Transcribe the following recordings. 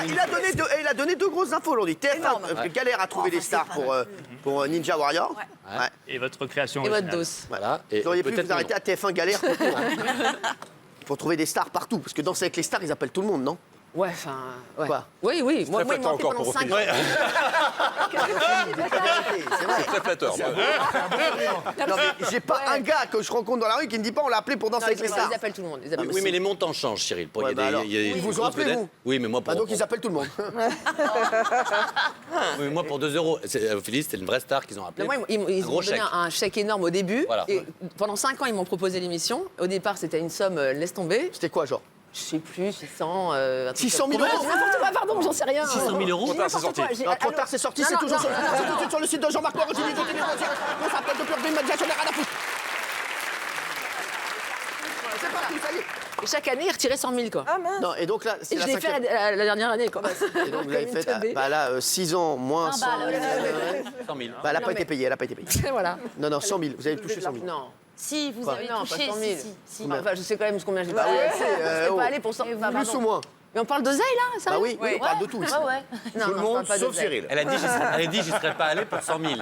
il a donné deux grosses infos aujourd'hui. TF1 galère à trouver des stars pour Ninja Warrior. Ouais. Et votre création Et votre originale. dos. Voilà. Vous auriez pu vous arrêter à TF1 galère pour tout. Pour trouver des stars partout. Parce que Danser avec les stars, ils appellent tout le monde, non? Ouais, enfin. Ouais. Quoi? Oui. Moi, ils m'ont appelé flatteur pendant encore 5 pour ans. C'est vrai. Très flatteur. Non, mais j'ai pas un gars que je rencontre dans la rue qui me dit pas on l'a appelé pour Danser avec les stars. Ils appellent tout le monde. Oui, mais les montants changent, Cyril. Ouais, bah alors. Ils vous ont appelé, vous? Oui, mais moi pour. Ah, donc ils appellent tout le monde. Oui, mais moi pour 2 euros. Ophélie, c'était une vraie star qu'ils ont appelée. Moi, ils Un m'ont gros donné chèque. un chèque énorme au début. Voilà. Et pendant 5 ans, ils m'ont proposé l'émission. Au départ, c'était une somme, laisse tomber. C'était quoi, genre? Je sais plus, 600. 600 000 euros. N'importe quoi, pardon, j'en sais rien. 600 000 euros. Trop tard, c'est sorti. Non, trop tard, c'est sorti, c'est toujours tout de suite sur le site de Jean-Marc Morandini. On s'appelle depuis le média, j'en ai rien à foutre. C'est parti, ça y est. Et chaque année, ils retiraient 100 000, quoi. Non, et donc là, c'est Et la je l'ai fait cinquième. la dernière année, quoi. Et donc vous l'avez fait, bah là, 6 ans, moins 100 000. 100 000. Bah, elle n'a pas été payée, elle n'a pas été payée. Voilà. Non, 100 000, vous avez touché 100 000. Non. Si, vous Quoi avez Non, pas touché. 100 000. Si. Enfin, je sais quand même combien j'ai Bah oui, elle sait, Je serais oh. pas allée pour 100 000. Plus ou moins? Mais on parle d'oseille, là, ça Bah oui, on parle de tout ici. Ouais. Non, non, je parle pas d'oseille. Elle a dit, j'y serais pas allé pour 100 000.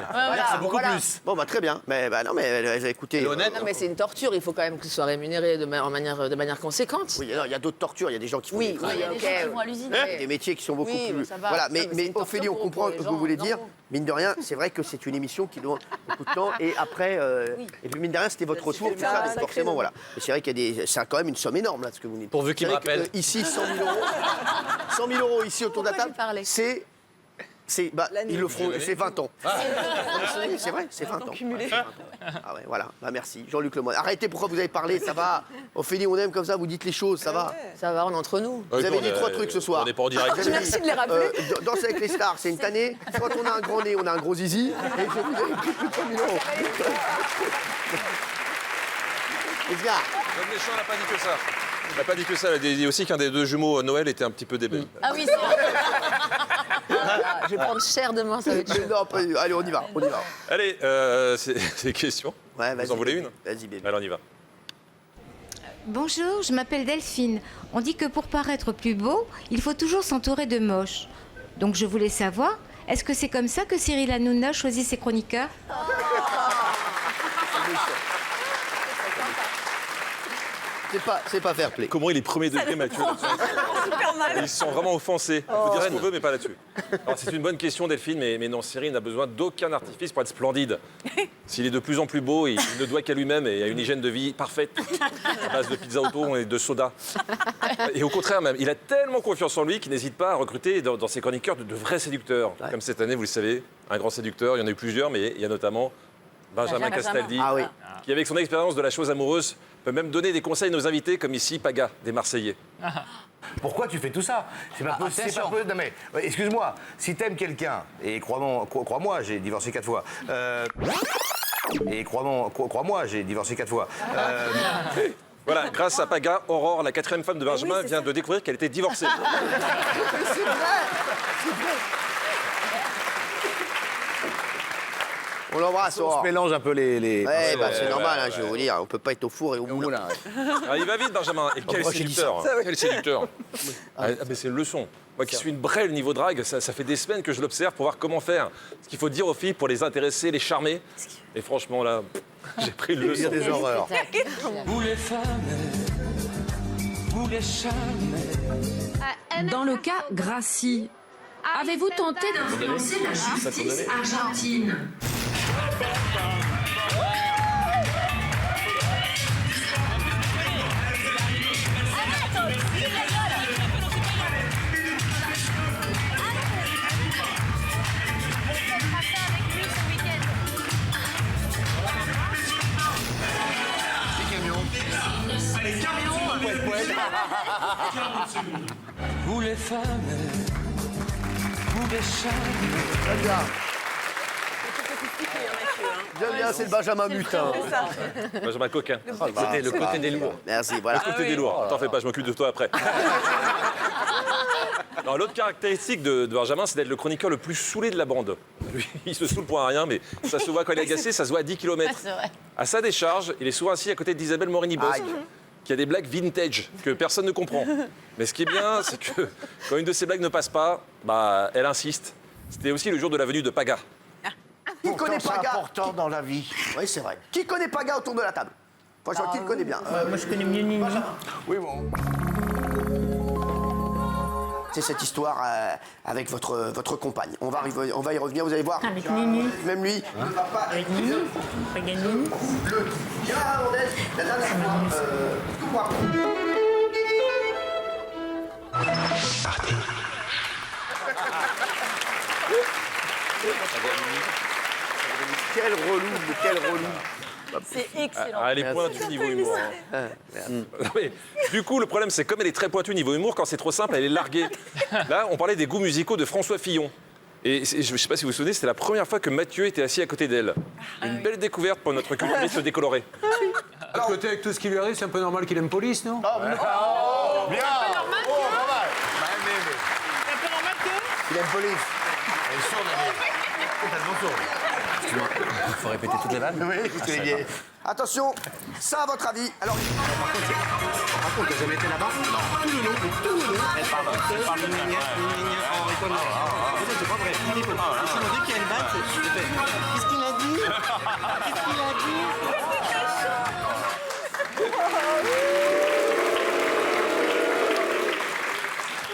C'est beaucoup plus. Bon, bah très bien. Mais bah non, mais écoutez. Elle est honnête. Non, mais c'est une torture. Il faut quand même que ce soit rémunéré de manière conséquente. Oui, alors, il y a d'autres tortures, il y a des gens qui font Oui, des oui, Il y a des ok. gens qui vont à l'usine. Il y a des métiers qui sont beaucoup Oui, plus. ça va. Voilà, Non, mais c'est mais une torture Ophélie, on pour comprend les ce que gens vous voulez dire. normaux. Mine de rien, c'est vrai que c'est une émission qui demande beaucoup de temps. Et après, et puis mine de rien, c'était votre retour, tout ça, donc forcément, voilà. Mais c'est vrai qu'il y a des. C'est quand même une somme énorme, là, ce que vous dites. Pourvu qu'il C'est me vrai que, rappelle. ici, 100 000 euros. 100 000 euros ici autour de la Pourquoi table, j'ai parlé ils le feront, c'est 20 ans. C'est vrai, c'est 20 ans. Ouais, c'est 20 ans. Ah ouais, voilà, bah merci. Jean-Luc Lemoyne. Arrêtez, pourquoi vous avez parlé, ça va. Ophélie, on aime comme ça, vous dites les choses, ça va. Ça va, on est entre nous. Vous avez dit 3 trucs ce soir. On n'est pas en direct. Vous avez Merci dit, de les rappeler. Danser avec les stars, c'est une tannée. Soit on a un grand nez, on a un gros zizi. Et vous avez pris plus de 100 000 euros. Les gars, John Deschamps n'a pas dit que ça. Il n'a pas dit que ça. Il a dit aussi qu'un des 2 jumeaux Noël était un petit peu débile. Ah oui, c'est vrai. Je vais prendre cher demain, ça va être chaud. non, allez, on y va. Allez, c'est des questions. Ouais, vas-y. Vous en voulez une? Vas-y, bébé. Alors on y va. Bonjour, je m'appelle Delphine. On dit que pour paraître plus beau, il faut toujours s'entourer de moches. Donc je voulais savoir, est-ce que c'est comme ça que Cyril Hanouna choisit ses chroniqueurs? C'est pas fair play. Comment il est premier degré, Mathieu? Ils se sont vraiment offensés. On peut dire ce qu'on veut, mais pas là-dessus. Alors c'est une bonne question, Delphine, mais non, Cyril n'a besoin d'aucun artifice pour être splendide. S'il est de plus en plus beau, il ne doit qu'à lui-même et à une hygiène de vie parfaite, à base de pizza auto et de soda. Et au contraire même, il a tellement confiance en lui qu'il n'hésite pas à recruter dans ses chroniqueurs de vrais séducteurs. Ouais. Comme cette année, vous le savez, un grand séducteur, il y en a eu plusieurs, mais il y a notamment Benjamin Castaldi, Ah oui. qui avec son expérience de la chose amoureuse peut même donner des conseils à nos invités, comme ici Paga, des Marseillais. Pourquoi tu fais tout ça? C'est pas possible. Non mais, excuse-moi, si t'aimes quelqu'un, et crois-moi, j'ai divorcé 4 fois. Et crois-moi, j'ai divorcé 4 fois. Voilà, grâce à Paga, Aurore, la 4e femme de Benjamin, vient de découvrir qu'elle était divorcée. C'est vrai. On l'embrasse, On se Aurore. mélange un peu les... Ouais, bah c'est normal, hein, je vais vous dire, on peut pas être au four et au moulin. Alors, il va vite, Benjamin. Et quel séducteur. Quel séducteur. Ah, mais c'est une leçon. Moi qui suis une brêle niveau drague, ça fait des semaines que je l'observe pour voir comment faire. Ce qu'il faut dire aux filles pour les intéresser, les charmer. Et franchement, là, j'ai pris le leçon. Il y a des horreurs. Vous les femmes, vous les charmes. Dans le cas Gracie, avez-vous tenté d'influencer la justice argentine? Vous les femmes, vous les charmes. J'aime bien. J'aime bien, c'est le Benjamin Mutin. Benjamin Coquin. Le côté des lourds. Merci, voilà. Le côté des lourds. T'en fais pas, je m'occupe de toi après. Alors, l'autre caractéristique de Benjamin, c'est d'être le chroniqueur le plus saoulé de la bande. Lui, il se saoule pour un rien, mais ça se voit quand il est agacé, ça se voit à 10 km. C'est vrai. À sa décharge, il est souvent assis à côté d'Isabelle Morini-Bosque. qui a des blagues vintage que personne ne comprend. Mais ce qui est bien, c'est que quand une de ces blagues ne passe pas, bah, elle insiste. C'était aussi le jour de la venue de Paga. Qui connaît C'est Paga? important dans la vie. Oui, c'est vrai. Qui connaît Paga autour de la table? Franchement, qui le connaît bien? Moi, je connais mieux Nini. Oui, bon. C'est cette histoire avec votre compagne. On va y revenir, vous allez voir. Avec Nini. Même lui ne va pas Avec Nini. Paga Nini. le Gérard Hernandez, la dernière fois, tout voir. Quel relou, mais quel relou. C'est excellent. Ah, elle est pointue niveau humour. Hein. Non, mais, du coup, le problème, c'est comme elle est très pointue niveau humour, quand c'est trop simple, elle est larguée. Là, on parlait des goûts musicaux de François Fillon. Et je ne sais pas si vous vous souvenez, c'était la première fois que Mathieu était assis à côté d'elle. Une belle découverte pour notre culturiste décoloré. À côté, avec tout ce qui lui arrive, c'est un peu normal qu'il aime police, non? Bien. Oh, pas mal. C'est un peu normal que... Il aime police. Elle est sourde, elle est totalement sourde. Il faut répéter toutes les vannes. Oui, c'est ce que j'ai dit. Attention, ça à votre avis. Alors, Par contre, t'as jamais été là-bas? Non. Tout le long. Elle parle en rigolant. C'est pas vrai. Il est pas. Si on dit qu'il y a une balle, c'est... Qu'est-ce qu'il a dit? Qu'est-ce qu'il a dit?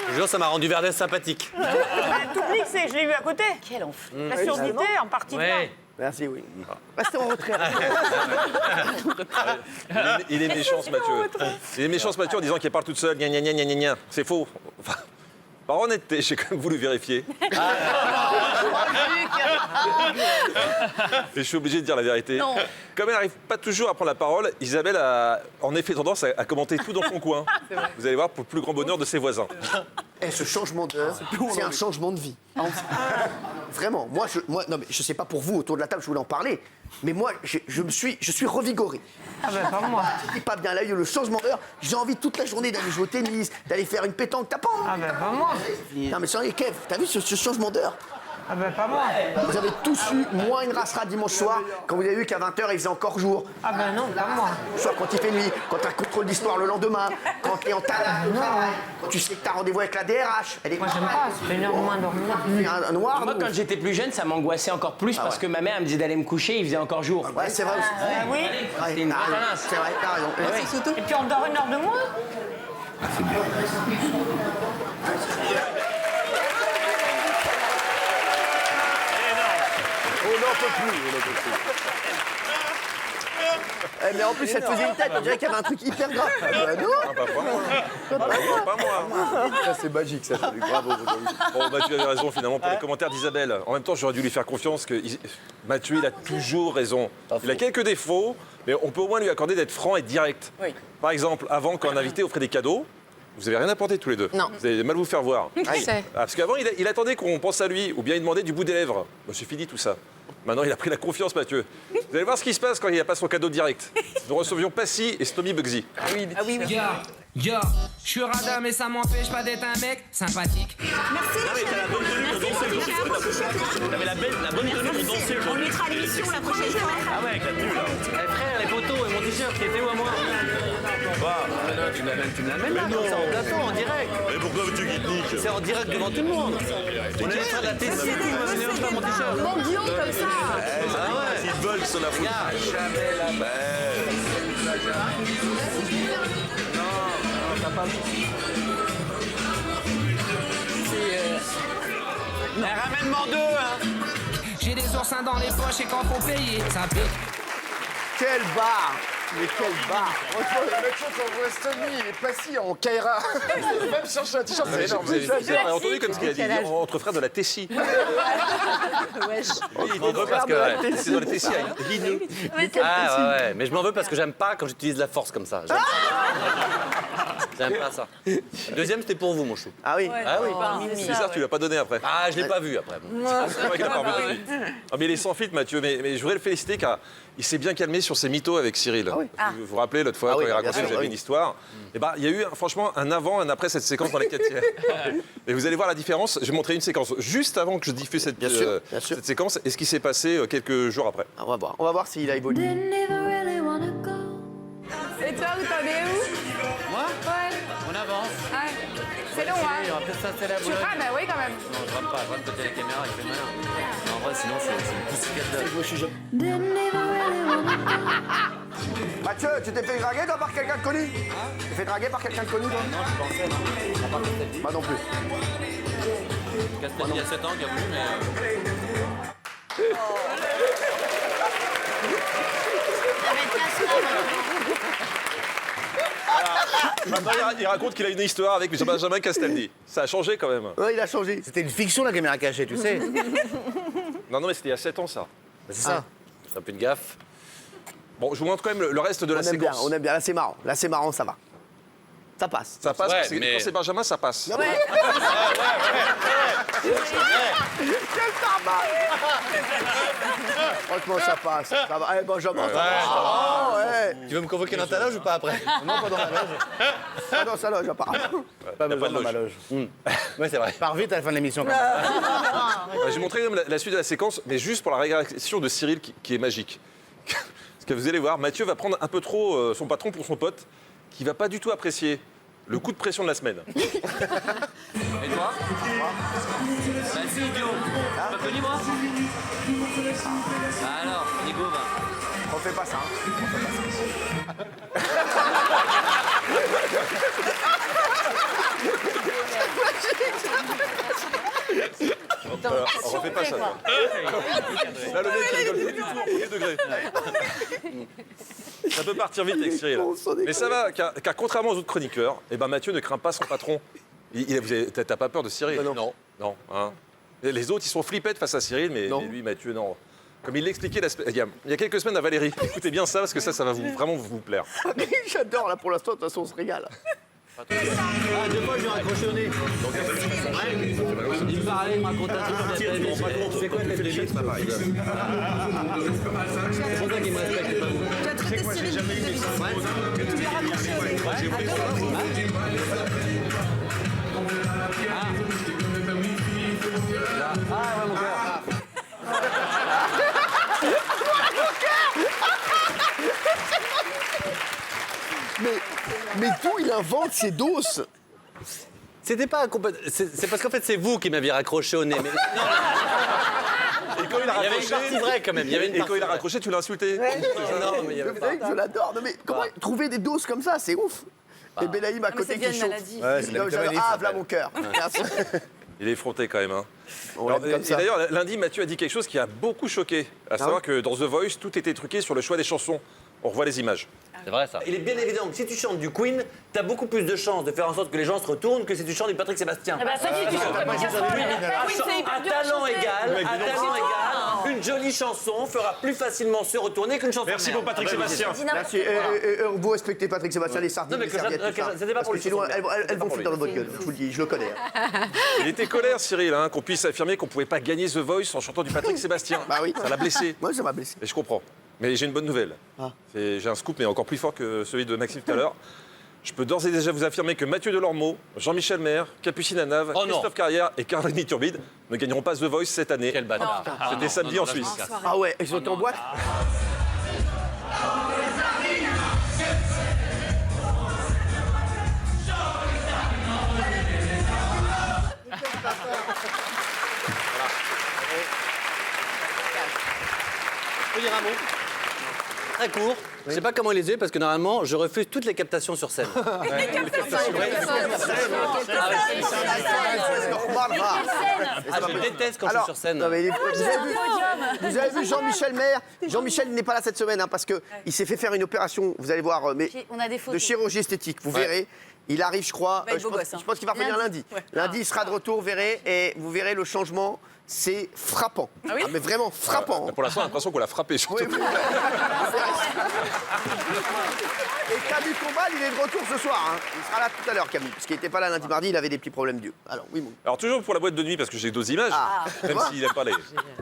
Je jure, ça m'a rendu Verdès sympathique. T'oublies que je l'ai vu à côté. Quel enfer. La surdité en partie bien. Ouais. merci, oui. Restez en retrait. Il est méchant, ce Mathieu. Il est méchant, ce Mathieu, en disant qu'elle parle toute seule. Gna, gna, gna, gna, gna, gna. C'est faux. Enfin, par honnêteté, j'ai quand même voulu vérifier. Et je suis obligé de dire la vérité. Non. Comme elle n'arrive pas toujours à prendre la parole, Isabelle a en effet tendance à commenter tout dans son coin. Vous allez voir, pour le plus grand bonheur de ses voisins. Et ce changement d'heure, c'est un changement de vie. Vraiment, non mais je sais pas pour vous autour de la table, je voulais en parler, mais moi je suis revigoré. Ah ben, pas moi. C'était pas bien là, il y a eu le changement d'heure. J'ai envie toute la journée d'aller jouer au tennis, d'aller faire une pétanque. T'as pas envie? Ah ben, pas moi. Non mais sérieux, Kev, t'as vu ce changement d'heure? Ah ben, pas moi. Vous avez tous eu moins une rassera dimanche soir quand vous avez vu qu'à 20h il faisait encore jour. Ah ben non, pas moi. Soit quand il fait nuit, quand t'as contrôle d'histoire le lendemain, quand t'es en talent au travail, quand tu sais que t'as rendez-vous avec la DRH. Elle est Moi, j'aime pas. Ça fait une heure de moins dormir. un noir. Moi, quand j'étais plus jeune, ça m'angoissait encore plus parce que ma mère elle me disait d'aller me coucher, il faisait encore jour. Ouais, c'est vrai aussi. Ah oui. Ouais, C'est une t'as raison. connasse. C'est vrai, t'as raison. Et puis on dort une heure de moins. On n'en peut plus, on n'en peut plus. Mais en plus, elle faisait une tête, on dirait qu'il y avait un truc hyper grave. Non, Pas moi. ça c'est magique, ça. Bravo. Bon, Mathieu avait raison finalement pour les commentaires d'Isabelle. En même temps, j'aurais dû lui faire confiance que Mathieu, il a toujours raison. Il a quelques défauts, mais on peut au moins lui accorder d'être franc et direct. Oui. Par exemple, avant, quand un invité offrait des cadeaux, vous avez rien apporté tous les deux. Non. Vous allez mal vous faire voir. sais. Parce qu'avant, il attendait qu'on pense à lui, ou bien il demandait du bout des lèvres. Bon, c'est fini tout ça. Maintenant, il a pris la confiance, Mathieu. Vous allez voir ce qui se passe quand il n'a pas son cadeau direct. Nous recevions Passy et Stomy Bugsy. Ah oui, oui. Yo, je suis radin mais ça m'empêche pas d'être un mec sympathique. T'avais la bonne tenue pour danser aujourd'hui. On mettra l'émission la prochaine fois. Ah ouais, avec la tenue là. Eh frère, les photos et mon t-shirt qui était où à moi? Tu me l'amènes là, c'est en plateau, en direct. Mais pourquoi veux-tu qu'il te nique? C'est en direct devant tout le monde. On est en train de la tester et tout, il m'a amené même pas mon t-shirt. Mondiaux comme ça. Ah ouais. Ils veulent sur la foule. Jamais la Ramène-moi deux, hein. J'ai des oursins dans les poches et quand faut payer, ça pique. Quel bar! Mais quel bar! Franchement, le mec quand on voit Stomy, il est passé en Kaira. Même chercher un t-shirt, c'est énorme. Vous avez entendu comme ce qu'il a dit entre frères de la Tessie. Wesh. Il m'en veut parce que c'est dans la Tessie à Guigneux. Ah ouais, mais je m'en veux parce que j'aime pas quand j'utilise la force comme ça. J'aime pas ça. Deuxième, c'était pour vous, mon chou. Ah oui. Ah oui. C'est bizarre, tu l'as pas donné après. Ah, je l'ai pas vu après. C'est vrai qu'il a pas revu. Ah, mais il est sans filtre, Mathieu. Mais je voudrais le féliciter car il s'est bien calmé sur ses mythos avec Cyril. Vous vous rappelez l'autre fois Ah quand oui, il bien racontait sûr, que vous avez oui. une histoire. Et ben, il y a eu franchement un avant, un après cette séquence dans les 4 tiers. Et vous allez voir la différence. Je vais montrer une séquence juste avant que je diffuse cette, Bien sûr. cette séquence et ce qui s'est passé quelques jours après. On va voir s'il a évolué. Didn't even really wanna go. Et toi, où t'en es où? Moi Ouais. On avance. Ouais. C'est long, hein? On va peut-être s'installer à Tu Boulogne. rames, bah oui, quand même. Non, je rame pas, je rame côté la caméra, il fait malin. Mais en vrai, sinon, c'est une poussière de... Mathieu, tu t'es fait draguer toi par quelqu'un de connu? Tu t'es fait draguer par quelqu'un de connu toi? Non, je pensais, non. À part Castaldi. Moi non plus. Castaldi, il y a 7 ans, qui a voulu, mais... Maintenant, il raconte qu'il a une histoire avec Benjamin Castaldi. Ça a changé quand même. Ouais, il a changé. C'était une fiction, la caméra cachée, tu sais. Non, mais c'était il y a 7 ans, ça. C'est ça. C'est un peu une gaffe. Bon, je vous montre quand même le reste de la On aime bien, séquence. on aime bien. Là, c'est marrant. Là, c'est marrant, ça va. Ça passe. Ça passe, Ouais, parce que mais- quand c'est Benjamin, ça passe. Quel tarbat. Franchement, ça passe. Ça va. Allez, Benjamin, ça va. Ah, ouais. Tu veux me convoquer dans ta loge ou pas après? Non, pas dans ma loge. Ah non, ça loge, apparemment. Pas pas besoin de dans ma loge. Ouais, c'est vrai. Pars vite à la fin de l'émission quand même. J'ai montré quand même la suite de la séquence, mais juste pour la réaction de Cyril qui est magique. Parce que vous allez voir, Mathieu va prendre un peu trop son patron pour son pote, qui va pas du tout apprécier le coup de pression de la semaine. Et toi? Bah si, idiot. Tu m'as connu, moi? Bah alors, Nigo, va. On fait pas ça. Alors, on refait pas ça. Là, le mec, il rigole plus du tout au premier degré. Ça peut partir vite avec Cyril. Mais ça va, car contrairement aux autres chroniqueurs, eh ben Mathieu ne craint pas son patron. T'as pas peur de Cyril? Non. Non. Hein. Et les autres, ils sont flippettes face à Cyril, mais lui, Mathieu, non. Comme il l'expliquait il y a quelques semaines à Valérie. Écoutez bien ça, parce que ça va vraiment vous plaire. J'adore, là, pour l'instant, de toute façon, on se régale. Ah, 2 fois, je lui ai raccroché au nez. Il me parlait, il me racontait un truc. Tu fais quoi, tête de bite? C'est pour ça qu'il me respecte pas. Tu as traité Cyril vis-à-vis. Tu lui as raccroché au nez. Ah ouais, mon cœur. Mais d'où il invente ses doses? C'était pas complètement. C'est parce qu'en fait, c'est vous qui m'aviez raccroché au nez. Mais... Et quand il a Il y avait une raccroché, partie vraie quand même. Il y avait une et partie quand il a vraie. raccroché, tu l'as insulté. Non, mais il y avait Vous pas. savez que je l'adore. Non, mais comment trouver des doses comme ça? C'est ouf. Et Benaïm à côté c'est bien qui une chauffe. maladie. Ouais, c'est la Non, mythomanie, j'adore. ça Ah, voilà s'appelle. mon cœur. Merci. Il est effronté quand même. Hein. On Alors, l'aime comme et ça. d'ailleurs, lundi, Mathieu a dit quelque chose qui a beaucoup choqué. À savoir que dans The Voice, tout était truqué sur le choix des chansons. On revoit les images. C'est vrai ça. Il est bien évident que si tu chantes du Queen, t'as beaucoup plus de chances de faire en sorte que les gens se retournent que si tu chantes du Patrick Sébastien. Eh ben, ça dit, tu chantes comme une casserole. Oui, c'est hyper Un dur à talent chanter. égal, une jolie chanson fera plus facilement se retourner qu'une chanson. Merci de pour merde. Patrick Sébastien. Dis n'importe Merci. quoi. Vous respectez Patrick Sébastien, les sardines, Non, mais les que ça- serviettes, tout ça. c'était pas Parce pour que les sinon, chansons de elles vont foutre dans votre gueule. Je vous le dis, je le connais. Hein. Il était colère, Cyril, hein, qu'on puisse affirmer qu'on pouvait pas gagner The Voice en chantant du Patrick Sébastien. Bah oui. Ça l'a blessé. Moi, ça m'a blessé. Et je comprends. Mais j'ai une bonne nouvelle. Ah. J'ai un scoop, mais encore plus fort que celui de Maxime tout à l'heure. Je peux d'ores et déjà vous affirmer que Mathieu Delormeau, Jean-Michel Maire, Capucine Anave, Oh non. Christophe Carrière et Caroline Turbide ne gagneront pas The Voice cette année. Quel bâtard. C'était samedi en Suisse. Ah ouais, ils sont en boîte. Je peux dire un mot? Très court. Je sais pas comment les yeux parce que normalement je refuse toutes les captations sur scène. C'est normal, va. Ah, je déteste quand je suis sur scène. non, mais vous avez vu Jean-Michel Maire? Jean-Michel n'est pas là cette semaine hein, parce qu'il s'est fait faire une opération, vous allez voir, mais On a des de photos. chirurgie esthétique. Vous verrez, il arrive, je crois. Va être Je beau pense, gosse, hein. je pense qu'il va revenir lundi. Ouais. Lundi, il sera de retour, vous verrez, et vous verrez le changement. C'est frappant. Ah oui mais vraiment frappant. hein. Pour l'instant, on a l'impression qu'on l'a frappé. Surtout. Oui, oui. Et Camille Combal, il est de retour ce soir. hein. Il sera là tout à l'heure, Camille, parce qu'il n'était pas là lundi, mardi, il avait des petits problèmes d'yeux. Alors, oui, mon... Alors toujours pour la boîte de nuit, parce que j'ai d'autres images, même s'il n'aime pas les...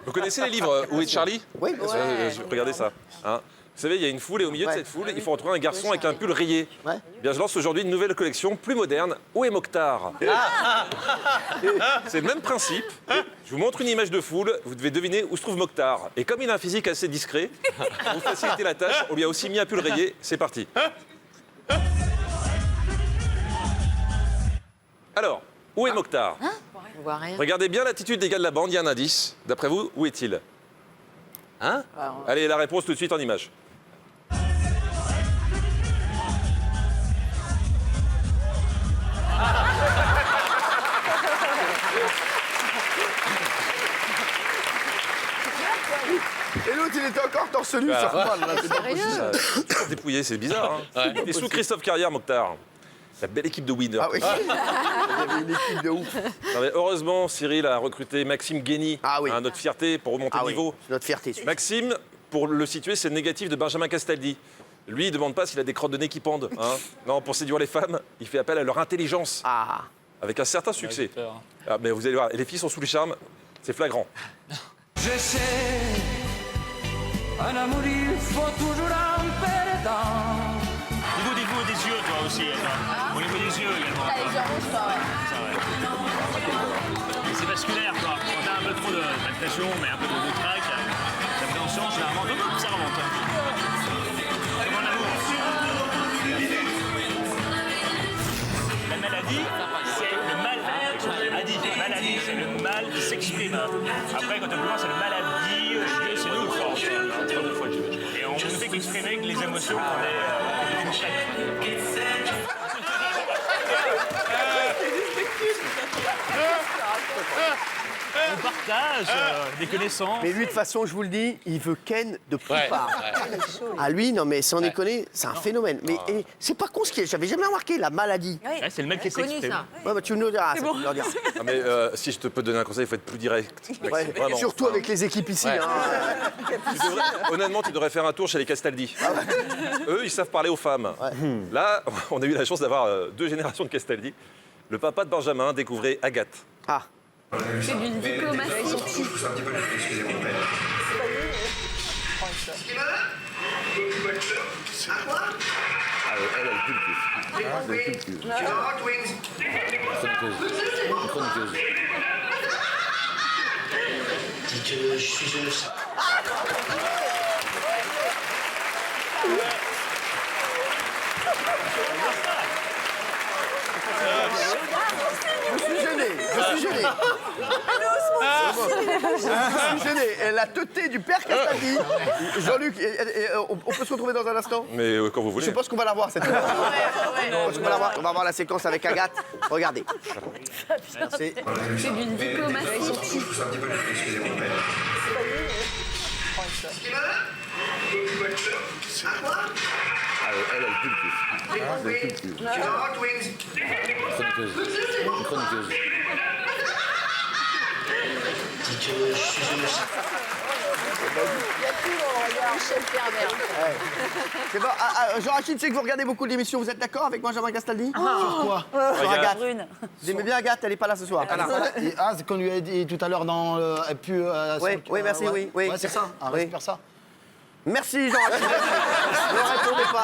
Vous connaissez les livres Où est Charlie? Oui, bien sûr. Regardez ça. Hein. Vous savez, il y a une foule et au milieu de cette foule, il faut retrouver un garçon avec un pull rayé. Ouais. Bien, je lance aujourd'hui une nouvelle collection plus moderne. Où est Mokhtar? C'est le même principe. Je vous montre une image de foule, vous devez deviner où se trouve Mokhtar. Et comme il a un physique assez discret, pour vous faciliter la tâche, on lui a aussi mis un pull rayé. C'est parti. Alors, où est Mokhtar? On voit rien. Regardez bien l'attitude des gars de la bande, il y a un indice. D'après vous, où est-il? Hein? Allez, la réponse tout de suite en image. Et l'autre, il était encore torse nu sur moi. Là, c'est pas possible. C'est dépouillé, c'est bizarre. Hein. Et sous Christophe Carrière, Mokhtar. La belle équipe de winners. Ah oui. Il y avait une équipe de ouf. Non, mais heureusement, Cyril a recruté Maxime Guény, notre fierté, pour remonter le niveau. C'est notre fierté. Maxime, pour le situer, c'est le négatif de Benjamin Castaldi. Lui, il ne demande pas s'il a des crottes de nez qui pendent. Hein. Non, pour séduire les femmes, il fait appel à leur intelligence. Avec un certain succès. Mais vous allez voir, les filles sont sous le charme, c'est flagrant. Je sais, un amour, il faut toujours un perdant. Au niveau des yeux, toi aussi. Au niveau des yeux également. Les yeux rouges, toi, ouais. C'est vasculaire, quoi. Quand t'as un peu trop de palpitation, mais un peu de crack, d'appréhension, généralement, ça remonte. Comme en amour. La maladie, c'est le mal à dire. Maladie, c'est le mal qui s'exprime. Après, quand on commence, c'est le maladie, c'est nous, force. Et on ne fait qu'exprimer les émotions qu'on est. On partage des connaissances. Mais lui, de toute façon, je vous le dis, il veut Ken de plupart. Ah, lui, non, mais sans déconner, c'est un phénomène. Mais c'est pas con ce qu'il est. J'avais jamais remarqué la maladie. Ouais, c'est le mec qui s'exprime. Ouais, bah, tu nous le diras. Bon. Tu le diras. Ah, mais si je te peux donner un conseil, il faut être plus direct. Ouais, Vraiment. surtout avec les équipes ici. Ouais. Hein. Honnêtement, tu devrais faire un tour chez les Castaldi. Eux, ils savent parler aux femmes. Là, on a eu la chance d'avoir 2 générations de Castaldi. Le papa de Benjamin découvrait Agathe. C'est d'une diplomatie. Dis que je suis une... Je suis gêné. Je suis gêné. Et la teuté du père Castaldi. Jean-Luc, on peut se retrouver dans un instant? Mais quand vous voulez. Je pense qu'on va la voir cette fois. On va voir la séquence avec Agathe. Regardez. C'est d'une diplomatie. Dis que je suis une... C'est bon. Jean-Rachid, c'est que vous regardez beaucoup d'émissions. Vous êtes d'accord avec Benjamin Castaldi? Sur quoi? Sur Agathe. Vous aimez bien Agathe? Elle n'est pas là ce soir. C'est qu'on lui a dit tout à l'heure dans le... Oui, merci, oui. Ouais, c'est ça. Récupère ça. Merci Jean-Rachid.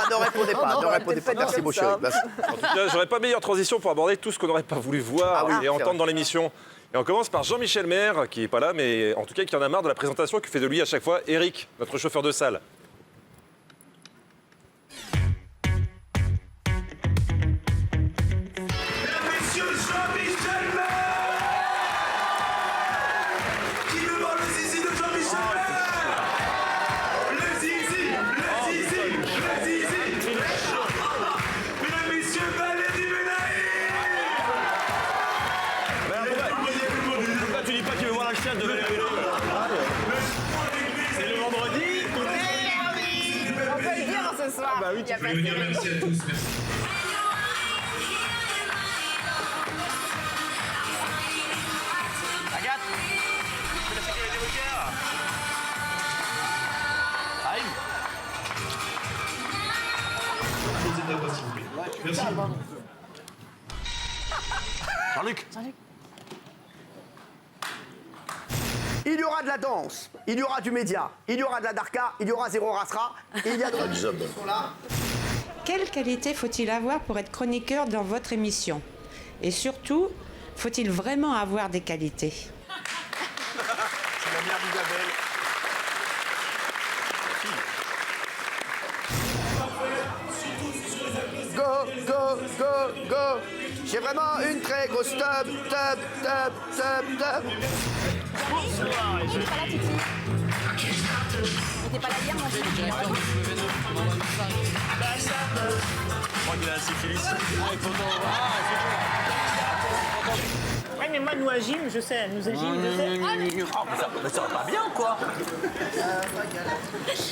Ne répondez pas. Merci beau chéri. Merci. En tout cas, j'aurais pas meilleure transition pour aborder tout ce qu'on n'aurait pas voulu voir et entendre dans l'émission. Et on commence par Jean-Michel Maire, qui est pas là, mais en tout cas qui en a marre de la présentation que fait de lui à chaque fois Eric, notre chauffeur de salle. Monsieur Jean-Michel Maire! Qui me vend le zizi de Jean-Michel Maire? Le zizi! Mesdames, messieurs, Valérie Benaï! Pourquoi tu dis pas qu'il veut voir la chatte de Valérie Benaï? C'est le vendredi. On peut le dire ce soir. Bah oui, tu peux le dire, merci à tous. Merci. Agathe, c'est la sécurité routière. Arrive. S'il vous plaît. Merci. Jean-Luc. Il y aura de la danse, il y aura du média, il y aura de la darka, il y aura zéro rasera, et il y a de qui sont là. Quelle qualité faut-il avoir pour être chroniqueur dans votre émission? Et surtout, faut-il vraiment avoir des qualités? C'est la mère d'Isabelle. go. J'ai vraiment une très grosse tub. T'es pas là hier, mon fils. Je crois qu'il a la syphilis. Ouais, mais moi, nous à gym, je sais. Nous à gym, je sais. Mais ça va pas bien ou quoi?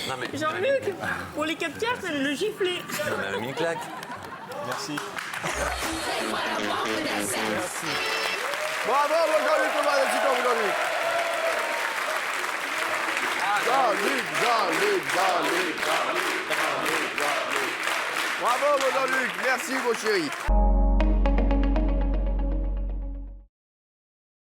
Non mais. Jean-Luc, pour les capteurs, c'est le gifler. On a mis une claque. Merci. Bravo, Jean-Luc Lemoyne, Jean-Luc. Jean-Luc. Bravo, Jean-Luc. Merci, mon chéri.